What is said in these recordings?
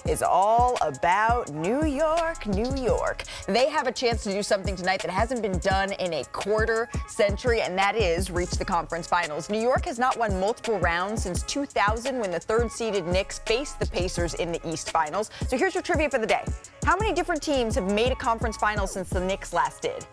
Is all about New York, New York. They have a chance to do something tonight that hasn't been done in a quarter century, and that is reach the conference finals. New York has not won multiple rounds since 2000 when the third-seeded Knicks faced the Pacers in the East Finals. So here's your trivia for the day. How many different teams have made a conference final since the Knicks last did?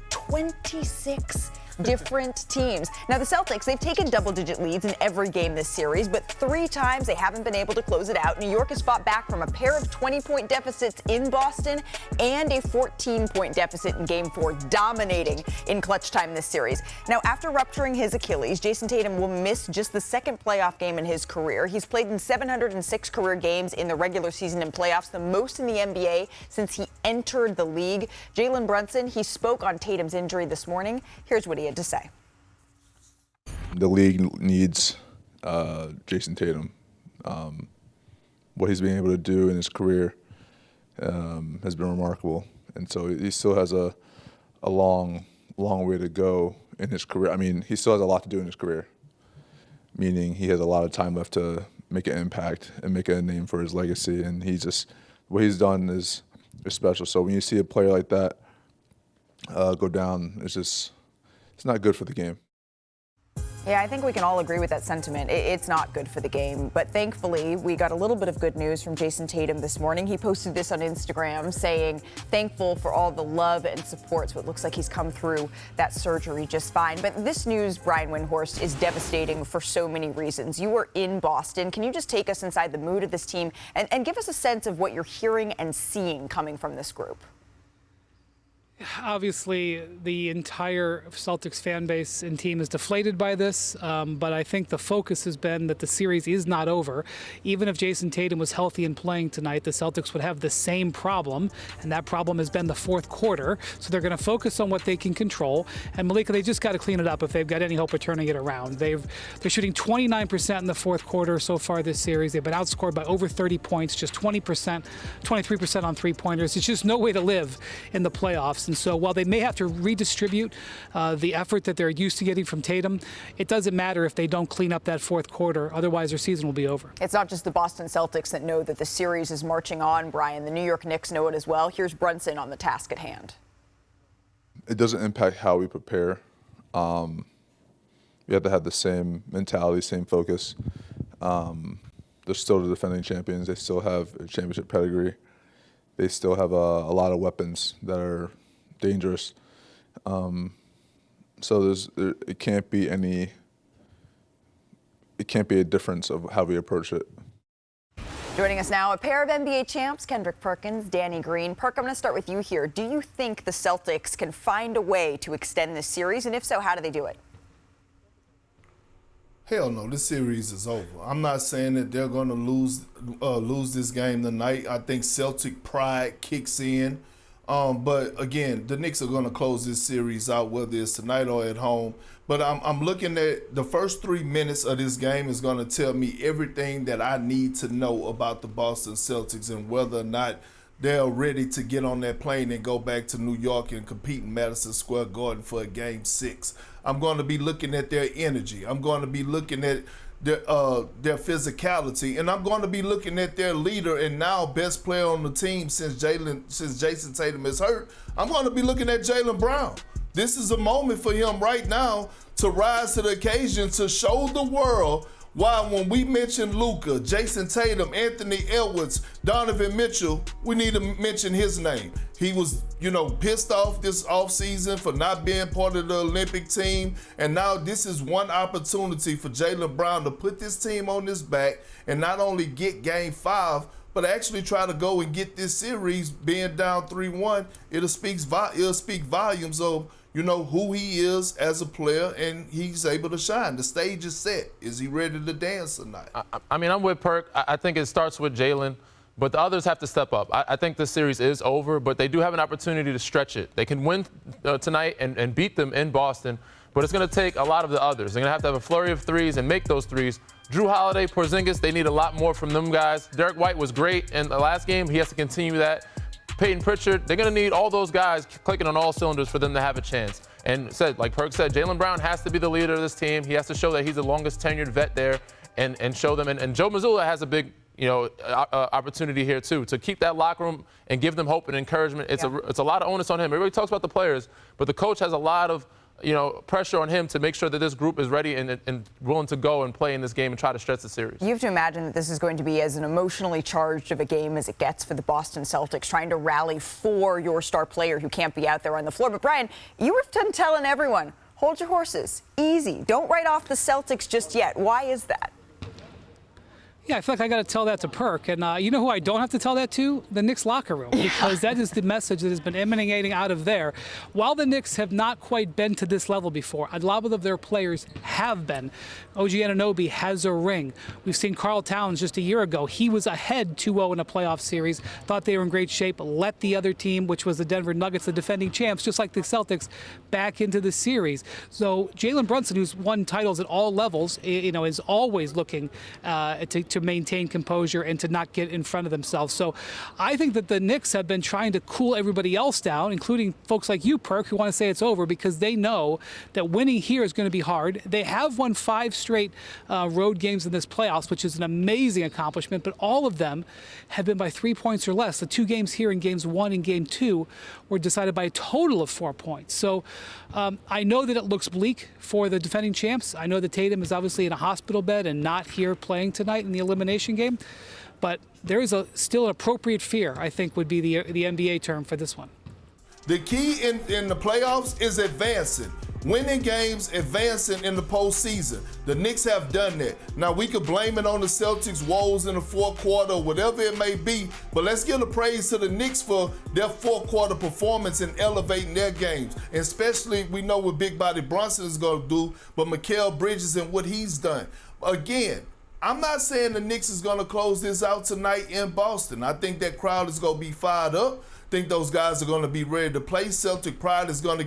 26 different teams. Now, the Celtics, they've taken double-digit leads in every game this series, but 3 times they haven't been able to close it out. New York has fought back from a pair of 20-point deficits in Boston and a 14-point deficit in Game 4, dominating in clutch time this series. Now, after rupturing his Achilles, Jayson Tatum will miss just the second playoff game in his career. He's played in 706 career games in the regular season and playoffs, the most in the NBA since he entered the league. Jalen Brunson, he spoke on Tatum's injury this morning. Here's what he had to say. The league needs Jayson Tatum. What he's been able to do in his career has been remarkable, and so he still has a long way to go in his career. I mean, he still has a lot to do in his career, meaning he has a lot of time left to make an impact and make a name for his legacy, and what he's done is special. So when you see a player like that go down, it's not good for the game. Yeah, I think we can all agree with that sentiment. It's not good for the game. But thankfully, we got a little bit of good news from Jayson Tatum this morning. He posted this on Instagram saying, thankful for all the love and support. So it looks like he's come through that surgery just fine. But this news, Brian Windhorst, is devastating for so many reasons. You were in Boston. Can you just take us inside the mood of this team and give us a sense of what you're hearing and seeing coming from this group? Obviously, the entire Celtics fan base and team is deflated by this, but I think the focus has been that the series is not over. Even if Jayson Tatum was healthy and playing tonight, the Celtics would have the same problem, and that problem has been the fourth quarter. So they're going to focus on what they can control. And Malika, they just got to clean it up if they've got any hope of turning it around. They're shooting 29% in the fourth quarter so far this series. They've been outscored by over 30 points, just 20%, 23% on three-pointers. It's just no way to live in the playoffs. And so while they may have to redistribute the effort that they're used to getting from Tatum, it doesn't matter if they don't clean up that fourth quarter. Otherwise, their season will be over. It's not just the Boston Celtics that know that the series is marching on, Brian. The New York Knicks know it as well. Here's Brunson on the task at hand. It doesn't impact how we prepare. We have to have the same mentality, same focus. They're still the defending champions. They still have a championship pedigree. They still have a lot of weapons that are dangerous. So it can't be a difference of how we approach it. Joining us now, a pair of NBA champs, Kendrick Perkins, Danny Green. Perk, I'm going to start with you here. Do you think the Celtics can find a way to extend this series? And if so, how do they do it? Hell no, this series is over. I'm not saying that they're going to lose this game tonight. I think Celtic pride kicks in. But again, the Knicks are going to close this series out, whether it's tonight or at home. But I'm looking at the first 3 minutes of this game is going to tell me everything that I need to know about the Boston Celtics and whether or not they're ready to get on that plane and go back to New York and compete in Madison Square Garden for a Game 6. I'm going to be looking at their energy. I'm going to be looking at their physicality, and I'm going to be looking at their leader and now best player on the team since Jayson Tatum is hurt. I'm going to be looking at Jaylen Brown. This is a moment for him right now to rise to the occasion to show the world why when we mention Luka, Jayson Tatum, Anthony Edwards, Donovan Mitchell, we need to mention his name. He was, pissed off this offseason for not being part of the Olympic team, and now this is one opportunity for Jaylen Brown to put this team on his back and not only get Game 5, but actually try to go and get this series being down 3-1. It'll speak volumes of who he is as a player, and he's able to shine. The stage is set. Is he ready to dance tonight? I mean, I'm with Perk. I think it starts with Jalen, but the others have to step up. I think the series is over, but they do have an opportunity to stretch it. They can win tonight and beat them in Boston, but it's going to take a lot of the others. They're going to have a flurry of threes and make those threes. Drew Holiday, Porzingis, they need a lot more from them guys. Derek White was great in the last game. He has to continue that. Peyton Pritchard, they're going to need all those guys clicking on all cylinders for them to have a chance. And like Perk said, Jaylen Brown has to be the leader of this team. He has to show that he's the longest tenured vet there and show them. And Joe Mazzulla has a big opportunity here too, to keep that locker room and give them hope and encouragement. It's a lot of onus on him. Everybody talks about the players, but the coach has a lot of pressure on him to make sure that this group is ready and willing to go and play in this game and try to stretch the series. You have to imagine that this is going to be as an emotionally charged of a game as it gets for the Boston Celtics, trying to rally for your star player who can't be out there on the floor. But Brian, you were telling everyone, hold your horses, easy. Don't write off the Celtics just yet. Why is that? Yeah, I feel like I got to tell that to Perk. And you know who I don't have to tell that to? The Knicks locker room, because that is the message that has been emanating out of there. While the Knicks have not quite been to this level before, a lot of their players have been. OG Anunoby has a ring. We've seen Karl Towns just a year ago. He was ahead 2-0 in a playoff series, thought they were in great shape, let the other team, which was the Denver Nuggets, the defending champs, just like the Celtics, back into the series. So Jalen Brunson, who's won titles at all levels, is always looking to maintain composure and to not get in front of themselves. So I think that the Knicks have been trying to cool everybody else down, including folks like you, Perk, who want to say it's over, because they know that winning here is going to be hard. They have won 5 straight road games in this playoffs, which is an amazing accomplishment, but all of them have been by 3 points or less. The 2 games here in games 1 and game 2 were decided by a total of 4 points. So I know that it looks bleak for the defending champs. I know that Tatum is obviously in a hospital bed and not here playing tonight in the elimination game, but there is still an appropriate fear, I think, would be the NBA term for this one. The key in the playoffs is advancing. Winning games, advancing in the postseason. The Knicks have done that. Now, we could blame it on the Celtics' woes in the fourth quarter, whatever it may be, but let's give the praise to the Knicks for their fourth quarter performance and elevating their games. And especially, we know what big body Brunson is going to do, but Mikal Bridges and what he's done. Again, I'm not saying the Knicks is going to close this out tonight in Boston. I think that crowd is going to be fired up. I think those guys are going to be ready to play. Celtic pride is going to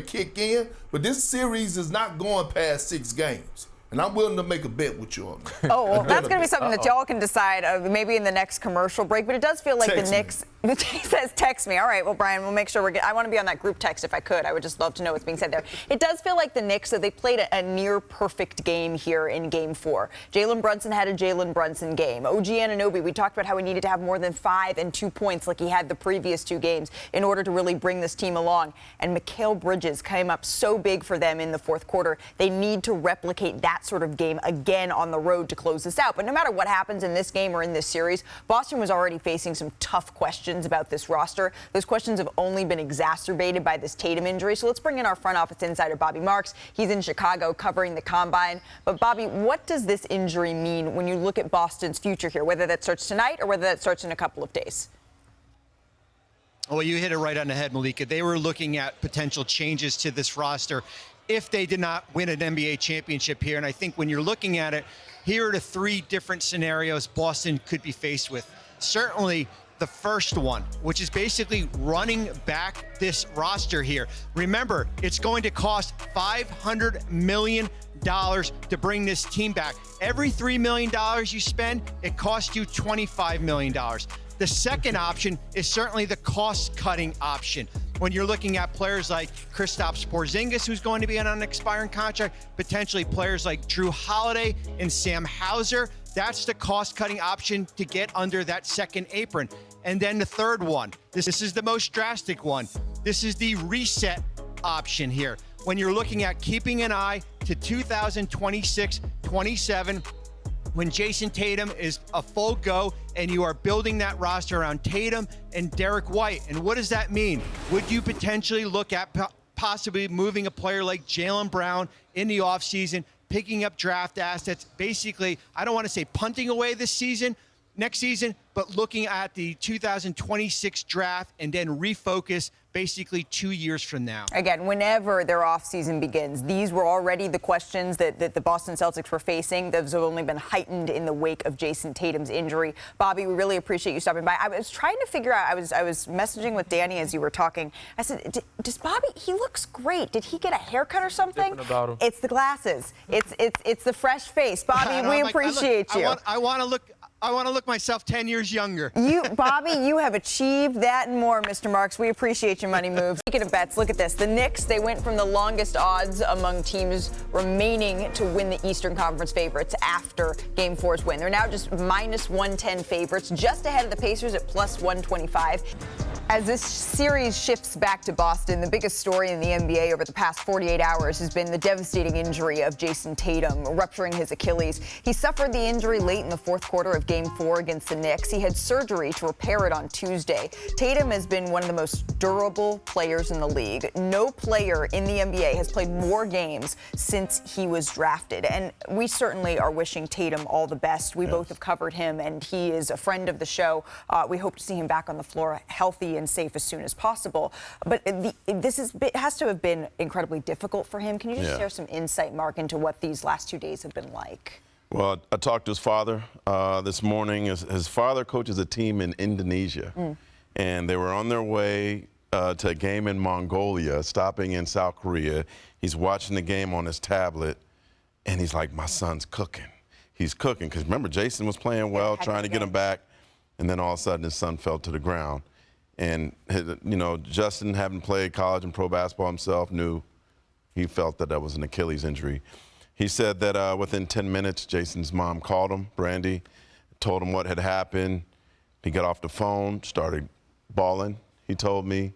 kick in, but this series is not going past 6 games. And I'm willing to make a bet with you on that. Oh, well, that's going to be something that y'all can decide maybe in the next commercial break. But it does feel like the Knicks. He says, text me. All right, well, Brian, we'll make sure I want to be on that group text if I could. I would just love to know what's being said there. It does feel like the Knicks, so they played a near-perfect game here in Game 4. Jalen Brunson had a Jalen Brunson game. OG Anunoby, we talked about how he needed to have more than 5 and 2 points like he had the previous 2 games in order to really bring this team along. And Mikal Bridges came up so big for them in the fourth quarter. They need to replicate that sort of game again on the road to close this out. But no matter what happens in this game or in this series, Boston was already facing some tough questions about this roster. Those questions have only been exacerbated by this Tatum injury. So let's bring in our front office insider, Bobby Marks. He's in Chicago covering the Combine. But Bobby, what does this injury mean when you look at Boston's future here, whether that starts tonight or whether that starts in a couple of days? Well, you hit it right on the head, Malika. They were looking at potential changes to this roster if they did not win an NBA championship here. And I think when you're looking at it, here are the 3 different scenarios Boston could be faced with. Certainly the first one, which is basically running back this roster here. Remember, it's going to cost $500 million to bring this team back. Every $3 million you spend, it costs you $25 million. The second option is certainly the cost-cutting option. When you're looking at players like Kristaps Porzingis, who's going to be on an expiring contract, potentially players like Drew Holiday and Sam Hauser, that's the cost-cutting option to get under that second apron. And then the third one, this is the most drastic one. This is the reset option here. When you're looking at keeping an eye to 2026-27, when Jayson Tatum is a full go and you are building that roster around Tatum and Derek White. And what does that mean? Would you potentially look at possibly moving a player like Jaylen Brown in the offseason, picking up draft assets, basically, I don't want to say punting away this season, next season, but looking at the 2026 draft and then refocus basically 2 years from now. Again, whenever their offseason begins, these were already the questions that the Boston Celtics were facing. Those have only been heightened in the wake of Jayson Tatum's injury. Bobby, we really appreciate you stopping by. I was trying to figure out, I was messaging with Danny as you were talking. I said, does Bobby, he looks great. Did he get a haircut or something? Different about him. It's the glasses. It's the fresh face. Bobby, we appreciate you. I want to look I want to look myself 10 years younger. Bobby, you have achieved that and more, Mr. Marks. We appreciate your money moves. Speaking of bets, look at this. The Knicks, they went from the longest odds among teams remaining to win the Eastern Conference favorites after Game 4's win. They're now just minus 110 favorites, just ahead of the Pacers at plus 125. As this series shifts back to Boston, the biggest story in the NBA over the past 48 hours has been the devastating injury of Jayson Tatum, rupturing his Achilles. He suffered the injury late in the fourth quarter of Game 4 against the Knicks. He had surgery to repair it on Tuesday. Tatum has been one of the most durable players in the league. No player in the NBA has played more games since he was drafted. And we certainly are wishing Tatum all the best. We both have covered him, and he is a friend of the show. We hope to see him back on the floor healthy and safe as soon as possible. But it has to have been incredibly difficult for him. Can you just share some insight, Mark, into what these last 2 days have been like? Well, I talked to his father this morning. His father coaches a team in Indonesia, and they were on their way to a game in Mongolia, stopping in South Korea. He's watching the game on his tablet, and he's like, my son's cooking. He's cooking, because remember, Jayson was playing well, trying to get him back, and then all of a sudden his son fell to the ground. And, Justin, having played college and pro basketball himself, knew he felt that was an Achilles injury. He said that within 10 minutes, Jayson's mom called him, Brandy, told him what had happened. He got off the phone, started bawling, he told me.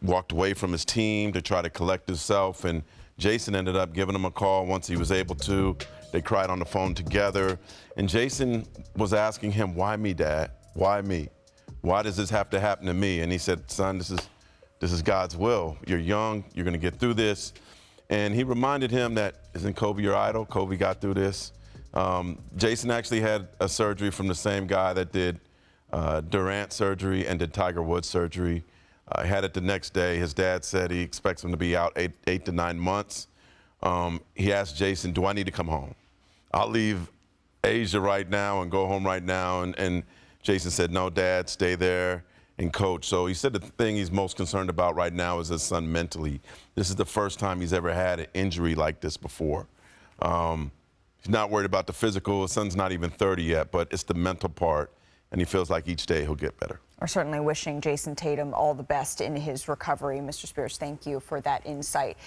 Walked away from his team to try to collect himself, and Jayson ended up giving him a call once he was able to. They cried on the phone together, and Jayson was asking him, why me, Dad? Why me? Why does this have to happen to me? And he said, son, this is God's will. You're young, you're gonna get through this. And he reminded him that, isn't Kobe your idol? Kobe got through this. Jayson actually had a surgery from the same guy that did Durant surgery and did Tiger Woods surgery. He had it the next day. His dad said he expects him to be out 8 to 9 months. He asked Jayson, do I need to come home? I'll leave Asia right now and go home right now. And Jayson said, no, Dad, stay there and coach. So he said the thing he's most concerned about right now is his son mentally. This is the first time he's ever had an injury like this before. He's not worried about the physical. His son's not even 30 yet, but it's the mental part, and he feels like each day he'll get better. We're certainly wishing Jayson Tatum all the best in his recovery. Mr. Spears, thank you for that insight.